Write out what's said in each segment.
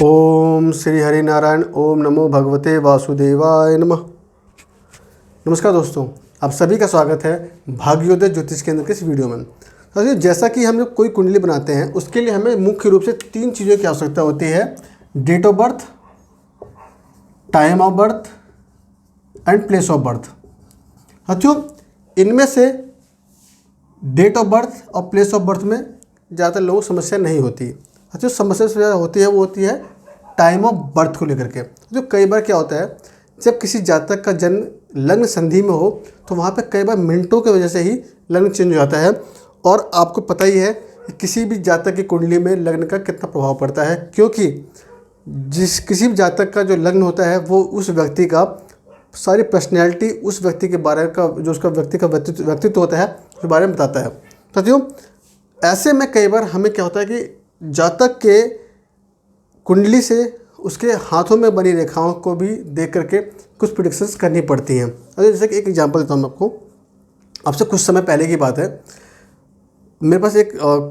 ओम श्री हरि नारायण। ओम नमो भगवते वासुदेवाय नमः। नमस्कार दोस्तों, आप सभी का स्वागत है भाग्योदय ज्योतिष केंद्र के इस वीडियो में। तो जैसा कि हम लोग कोई कुंडली बनाते हैं उसके लिए हमें मुख्य रूप से 3 चीज़ों की आवश्यकता होती है: date of birth, time of birth and place of birth. साथियों, इनमें से डेट ऑफ बर्थ और प्लेस ऑफ बर्थ में ज़्यादातर लोगों को समस्या नहीं होती। जो समस्या से ज़्यादा होती है वो होती है टाइम ऑफ बर्थ को लेकर के। जो कई बार क्या होता है, जब किसी जातक का जन्म लग्न संधि में हो तो वहाँ पे कई बार मिनटों की वजह से ही लग्न चेंज हो जाता है। और आपको पता ही है कि किसी भी जातक की कुंडली में लग्न का कितना प्रभाव पड़ता है, क्योंकि किसी भी जातक का जो लग्न होता है वो उस व्यक्ति का सारी पर्सनैलिटी, उस व्यक्ति के बारे का जो उसका व्यक्ति का व्यक्तित्व होता है उसके बारे में बताता है। साथियों, ऐसे में कई बार हमें क्या होता है कि जातक के कुंडली से उसके हाथों में बनी रेखाओं को भी देख करके कुछ प्रेडिक्शंस करनी पड़ती हैं। जैसे कि एक एग्जांपल देता हूँ आपको। आपसे कुछ समय पहले की बात है, मेरे पास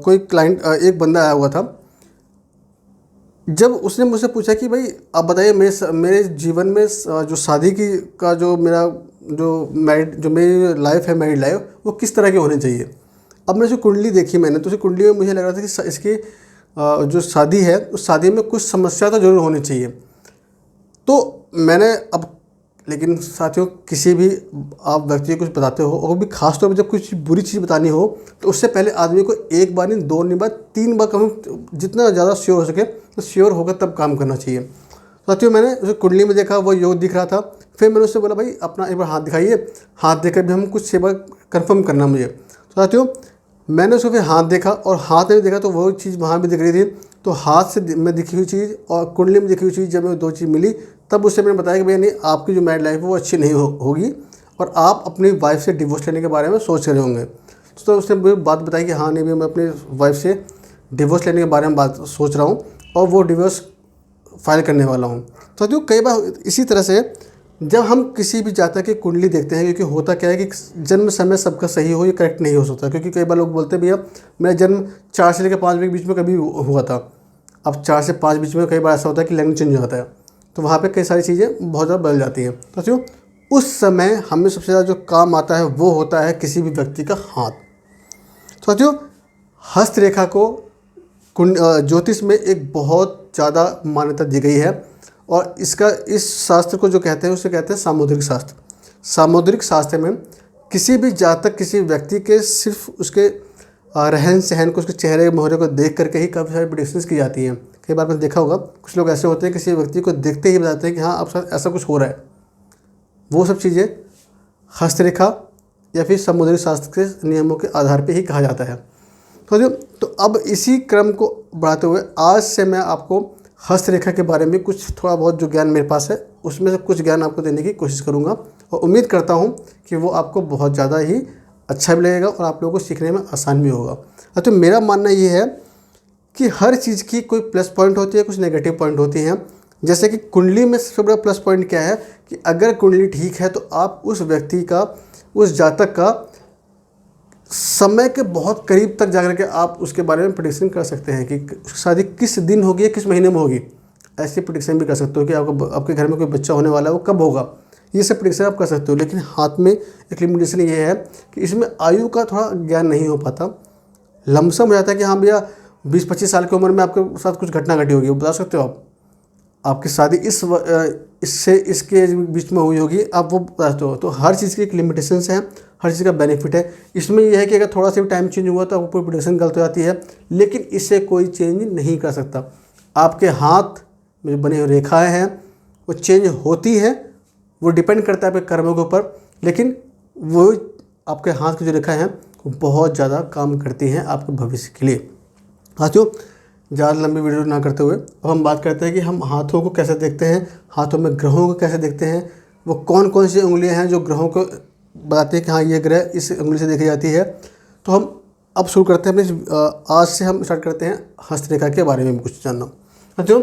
कोई क्लाइंट, एक बंदा आया हुआ था। जब उसने मुझसे पूछा कि भाई आप बताइए मेरे जीवन में जो शादी की का जो मेरा जो मेरी लाइफ है, मैरिड लाइफ, वो किस तरह की होनी चाहिए। अब मैंने जो कुंडली देखी तो उस कुंडली में मुझे लग रहा था कि इसकी जो शादी है उस शादी में कुछ समस्या तो जरूर होनी चाहिए। तो मैंने लेकिन साथियों, किसी भी आप व्यक्ति को कुछ बताते हो और भी खास तौर पर जब कुछ बुरी चीज़ बतानी हो तो उससे पहले आदमी को एक बार नहीं, 2 नहीं, बार 3 बार कम, जितना ज़्यादा श्योर हो सके तो श्योर होकर तब काम करना चाहिए। साथियों, मैंने उसे कुंडली में देखा, वो योग दिख रहा था। फिर मैंने उससे बोला भाई अपना एक बार हाथ दिखाइए, हाथ देकर भी हम कुछ सेवा कन्फर्म करना मुझे। साथियों, मैंने उसको फिर हाथ देखा और हाथ में देखा तो वो चीज़ वहाँ भी दिख रही थी। तो हाथ से में दिखी हुई चीज़ और कुंडली में दिखी हुई चीज़, जब मैं 2 चीज़ मिली तब उससे मैंने बताया कि भैया नहीं, आपकी जो मैरिड लाइफ है वो अच्छी नहीं होगी और आप अपनी वाइफ से डिवोर्स लेने के बारे में सोच रहे होंगे। तो उसने मुझे बात बताई कि हाँ नहीं भैया, मैं अपनी वाइफ से डिवोर्स लेने के बारे में बात सोच रहा हूँ और वो डिवोर्स फाइल करने वाला हूँ। तो जो कई बार इसी तरह से जब हम किसी भी जातक की कुंडली देखते हैं, क्योंकि होता क्या है कि जन्म समय सबका सही हो, ये करेक्ट नहीं हो सकता। क्योंकि कई बार लोग बोलते हैं भैया मेरा जन्म 4 से लेकर 5 बजे के बीच में कभी हुआ था। अब 4 से 5 बीच में कई बार ऐसा होता है कि लग्न चेंज हो जाता है, तो वहाँ पे कई सारी चीज़ें बहुत ज़्यादा बदल जाती हैं। तो जो उस समय हमें सबसे ज़्यादा जो काम आता है वो होता है किसी भी व्यक्ति का हाथ। तो जो हस्तरेखा को ज्योतिष में एक बहुत ज़्यादा मान्यता दी गई है और इस शास्त्र को जो कहते हैं उसे कहते हैं सामुद्रिक शास्त्र। सामुद्रिक शास्त्र में किसी भी जातक, किसी व्यक्ति के सिर्फ उसके रहन सहन को, उसके चेहरे मोहरे को देख करके ही काफ़ी सारी प्रेडिक्शंस की जाती हैं। कई बार आपने देखा होगा कुछ लोग ऐसे होते हैं किसी व्यक्ति को देखते ही बताते हैं कि हाँ अब साथ ऐसा कुछ हो रहा है। वो सब चीज़ें हस्तरेखा या फिर सामुद्रिक शास्त्र के नियमों के आधार पर ही कहा जाता है। तो अब इसी क्रम को बढ़ाते हुए आज से मैं आपको हस्तरेखा के बारे में कुछ थोड़ा बहुत जो ज्ञान मेरे पास है उसमें से कुछ ज्ञान आपको देने की कोशिश करूंगा और उम्मीद करता हूं कि वो आपको बहुत ज़्यादा ही अच्छा भी लगेगा और आप लोगों को सीखने में आसान भी होगा। तो मेरा मानना ये है कि हर चीज़ की कोई प्लस पॉइंट होती है, कुछ नेगेटिव पॉइंट होती हैं। जैसे कि कुंडली में सबसे बड़ा प्लस पॉइंट क्या है कि अगर कुंडली ठीक है तो आप उस व्यक्ति का, उस जातक का समय के बहुत करीब तक जाकर के आप उसके बारे में प्रेडिक्शन कर सकते हैं कि शादी किस दिन होगी, किस महीने में होगी। ऐसी प्रेडिक्शन भी कर सकते हो कि आपके घर में कोई बच्चा होने वाला है वो कब होगा, ये सब प्रेडिक्शन आप कर सकते हो। लेकिन हाथ में एक लिमिटेशन ये है कि इसमें आयु का थोड़ा ज्ञान नहीं हो पाता। लमसम हो जाता है कि हाँ भैया 20-25 साल की उम्र में आपके साथ कुछ घटना घटी होगी, वो बता सकते हो आप। आपकी शादी इसके बीच में हुई होगी, आप वो बता सकते हो। तो हर चीज़ की एक लिमिटेशंस है, हर चीज़ का बेनिफिट है। इसमें यह है कि अगर थोड़ा सा भी टाइम चेंज हुआ तो आपको प्रेडिक्शन गलत हो जाती है, लेकिन इससे कोई चेंज नहीं कर सकता। आपके हाथ में जो बनी हुई रेखाएं हैं वो चेंज होती हैं, वो डिपेंड करता है आपके कर्मों के ऊपर, लेकिन वो आपके हाथ की जो रेखाएं हैं वो बहुत ज़्यादा काम करती हैं आपके भविष्य के लिए। साथियों, ज़्यादा लंबी वीडियो ना करते हुए अब हम बात करते हैं कि हम हाथों को कैसे देखते हैं, हाथों में ग्रहों को कैसे देखते हैं, वो कौन कौन सी उंगलियां हैं जो ग्रहों को बताती है कि हाँ ये ग्रह इस उंगली से देखी जाती है। तो हम अब शुरू करते हैं अपने आज से हम स्टार्ट करते हैं हस्तरेखा के बारे में कुछ जानना। जो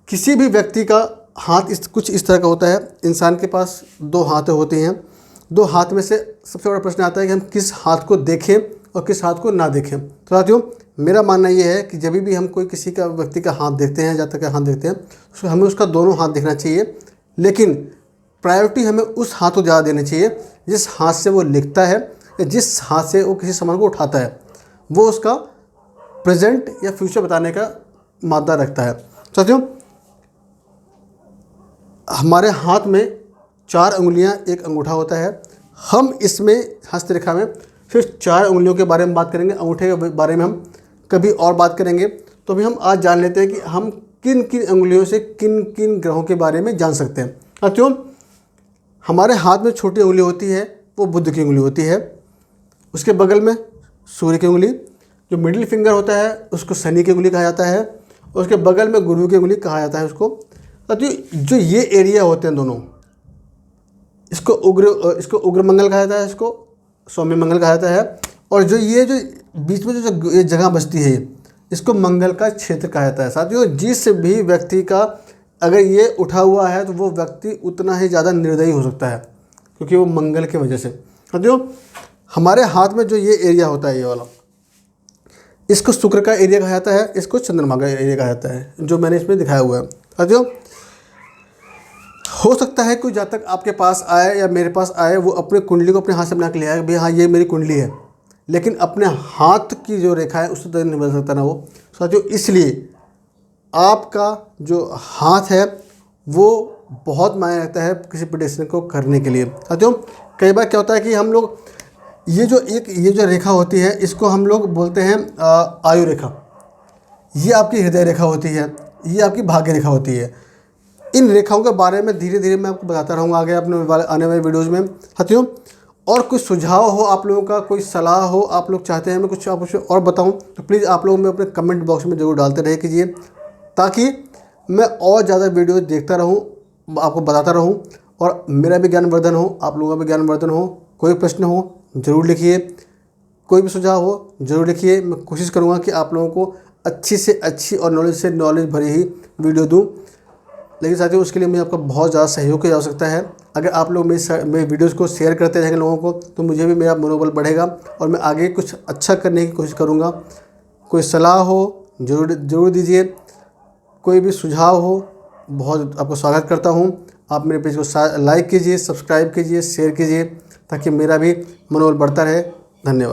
किसी भी व्यक्ति का हाथ कुछ इस तरह का होता है। इंसान के पास 2 हाथ होते हैं। 2 हाथ में से सबसे बड़ा प्रश्न आता है कि हम किस हाथ को देखें और किस हाथ को ना देखें। तो साथियों, मेरा मानना ये है कि जब भी हम कोई किसी का व्यक्ति का हाथ देखते हैं, जहाँ तक हाथ देखते हैं, तो हमें उसका दोनों हाथ देखना चाहिए, लेकिन प्रायोरिटी हमें उस हाथ को ज़्यादा देनी चाहिए जिस हाथ से वो लिखता है या जिस हाथ से वो किसी सामान को उठाता है। वो उसका प्रेजेंट या फ्यूचर बताने का मादा रखता है। साथियों, हमारे हाथ में 4 उंगलियां, एक अंगूठा होता है। हम इसमें हस्तरेखा में सिर्फ 4 उंगलियों के बारे में बात करेंगे, अंगूठे के बारे में हम कभी और बात करेंगे। तो अभी हम आज जान लेते हैं कि हम किन किन उंगलियों से किन किन ग्रहों के बारे में जान सकते हैं। साथियों, हमारे हाथ में छोटी उंगली होती है, वो बुध की उंगली होती है। उसके बगल में सूर्य की उंगली, जो मिडिल फिंगर होता है उसको शनि की उंगली कहा जाता है। उसके बगल में गुरु की उंगली कहा जाता है उसको। साथियों, जो ये एरिया होते हैं दोनों, इसको उग्र मंगल कहा जाता है, इसको सौम्य मंगल कहा जाता है। और जो बीच में जो ये जगह बचती है, इसको मंगल का क्षेत्र कहा जाता है। साथियों, जिस भी व्यक्ति का अगर ये उठा हुआ है तो वो व्यक्ति उतना ही ज़्यादा निर्दयी हो सकता है, क्योंकि वो मंगल की वजह से। साथियों, हमारे हाथ में जो ये एरिया होता है, ये वाला, इसको शुक्र का एरिया कहा जाता है, इसको चंद्रमा का एरिया कहा जाता है, जो मैंने इसमें दिखाया हुआ है। साथियों, हो सकता है कोई जातक आपके पास आए या मेरे पास आए, वो अपने कुंडली को अपने हाथ से बना के ले आए, भाई हाँ ये मेरी कुंडली है, लेकिन अपने हाथ की जो रेखा है उससे तो नहीं बदल सकता ना वो। साथियों, इसलिए आपका जो हाथ है वो बहुत मायने रखता है किसी प्रेडिक्शन को करने के लिए। साथियों, कई बार क्या होता है कि हम लोग ये जो रेखा होती है, इसको हम लोग बोलते हैं आयु रेखा। ये आपकी हृदय रेखा होती है, ये आपकी भाग्य रेखा होती है। इन रेखाओं के बारे में धीरे धीरे मैं आपको बताता रहूँगा आगे आने वाले वीडियोज़ में। साथियों, और कोई सुझाव हो आप लोगों का, कोई सलाह हो, आप लोग चाहते हैं मैं कुछ और बताऊं, तो प्लीज़ आप लोग में अपने कमेंट बॉक्स में ज़रूर डालते रहे कीजिए, ताकि मैं और ज़्यादा वीडियो देखता रहूं, आपको बताता रहूं और मेरा भी ज्ञानवर्धन हो, आप लोगों का भी ज्ञानवर्धन हो। कोई प्रश्न हो ज़रूर लिखिए, कोई भी सुझाव हो ज़रूर लिखिए। मैं कोशिश करूँगा कि आप लोगों को अच्छी से अच्छी और नॉलेज भरी ही वीडियो दूँ। लेकिन साथियों, उसके लिए मुझे आपका बहुत ज़्यादा सहयोग की आवश्यकता है। अगर आप लोग मेरे वीडियोज़ को शेयर करते रहेंगे लोगों को, तो मुझे भी मेरा मनोबल बढ़ेगा और मैं आगे कुछ अच्छा करने की कोशिश करूँगा। कोई सलाह हो ज़रूर दीजिए, कोई भी सुझाव हो, बहुत आपको स्वागत करता हूँ। आप मेरे पेज को लाइक कीजिए, सब्सक्राइब कीजिए, शेयर कीजिए, ताकि मेरा भी मनोबल बढ़ता रहे। धन्यवाद।